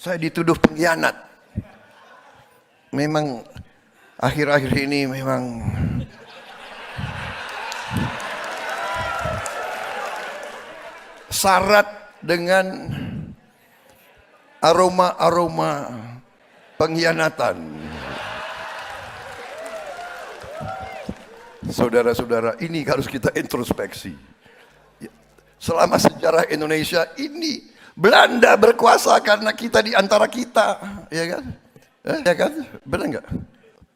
Saya dituduh pengkhianat. Memang akhir-akhir ini memang syarat dengan aroma-aroma pengkhianatan. Saudara-saudara, ini harus kita introspeksi. Selama sejarah Indonesia ini Belanda berkuasa karena kita di antara kita, ya kan? Ya kan? Benar nggak?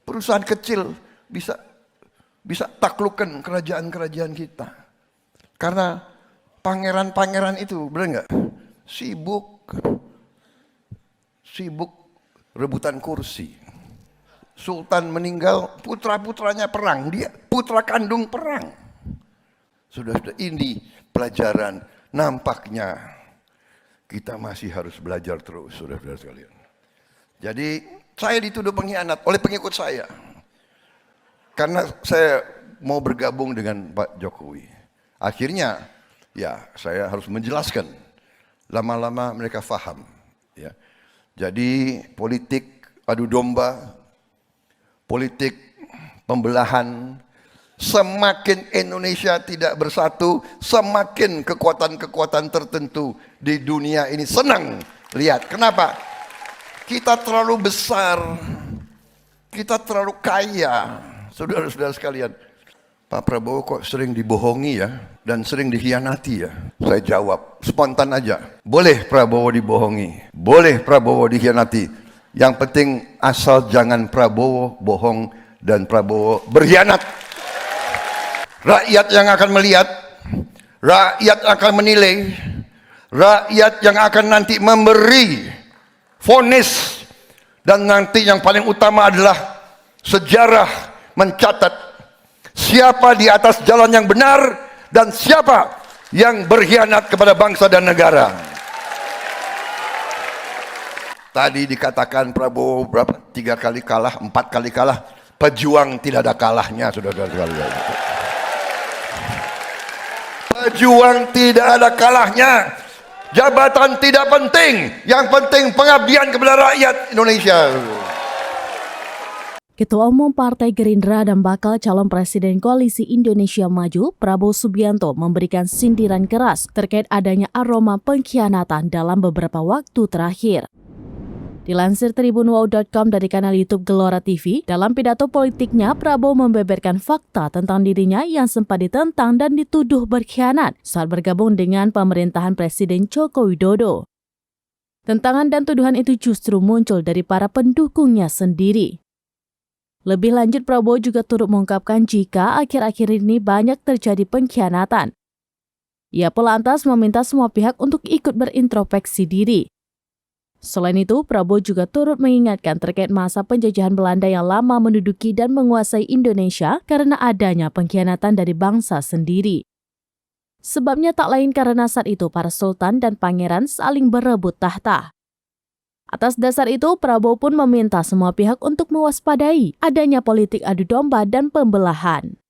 Perusahaan kecil bisa taklukkan kerajaan-kerajaan kita. Karena pangeran-pangeran itu, benar nggak? Sibuk rebutan kursi. Sultan meninggal, putra-putranya perang, dia putra kandung perang. Sudah ini pelajaran, nampaknya kita masih harus belajar terus, saudara-saudara sekalian. Jadi saya dituduh pengkhianat oleh pengikut saya. Karena saya mau bergabung dengan Pak Jokowi. Akhirnya ya saya harus menjelaskan. Lama-lama mereka faham. Ya. Jadi politik adu domba, politik pembelahan, semakin Indonesia tidak bersatu, semakin kekuatan-kekuatan tertentu di dunia ini senang lihat. Kenapa? Kita terlalu besar, kita terlalu kaya, saudara-saudara sekalian. Pak Prabowo kok sering dibohongi ya, dan sering dikhianati ya. Saya jawab spontan aja, boleh Prabowo dibohongi, boleh Prabowo dikhianati. Yang penting asal jangan Prabowo bohong dan Prabowo berkhianat. Rakyat yang akan melihat, rakyat akan menilai, rakyat yang akan nanti memberi vonis, dan nanti yang paling utama adalah sejarah mencatat siapa di atas jalan yang benar dan siapa yang berkhianat kepada bangsa dan negara. Tadi dikatakan Prabowo berapa? 3 kali kalah, 4 kali kalah. Pejuang tidak ada kalahnya, saudara-saudara. Pejuang tidak ada kalahnya. Jabatan tidak penting. Yang penting pengabdian kepada rakyat Indonesia. Ketua Umum Partai Gerindra dan bakal calon Presiden Koalisi Indonesia Maju, Prabowo Subianto, memberikan sindiran keras terkait adanya aroma pengkhianatan dalam beberapa waktu terakhir. Dilansir tribunwow.com dari kanal YouTube Gelora TV, dalam pidato politiknya, Prabowo membeberkan fakta tentang dirinya yang sempat ditentang dan dituduh berkhianat saat bergabung dengan pemerintahan Presiden Joko Widodo. Tentangan dan tuduhan itu justru muncul dari para pendukungnya sendiri. Lebih lanjut, Prabowo juga turut mengungkapkan jika akhir-akhir ini banyak terjadi pengkhianatan. Ia pun lantas meminta semua pihak untuk ikut berintrospeksi diri. Selain itu, Prabowo juga turut mengingatkan terkait masa penjajahan Belanda yang lama menduduki dan menguasai Indonesia karena adanya pengkhianatan dari bangsa sendiri. Sebabnya tak lain karena saat itu para sultan dan pangeran saling berebut tahta. Atas dasar itu, Prabowo pun meminta semua pihak untuk mewaspadai adanya politik adu domba dan pembelahan.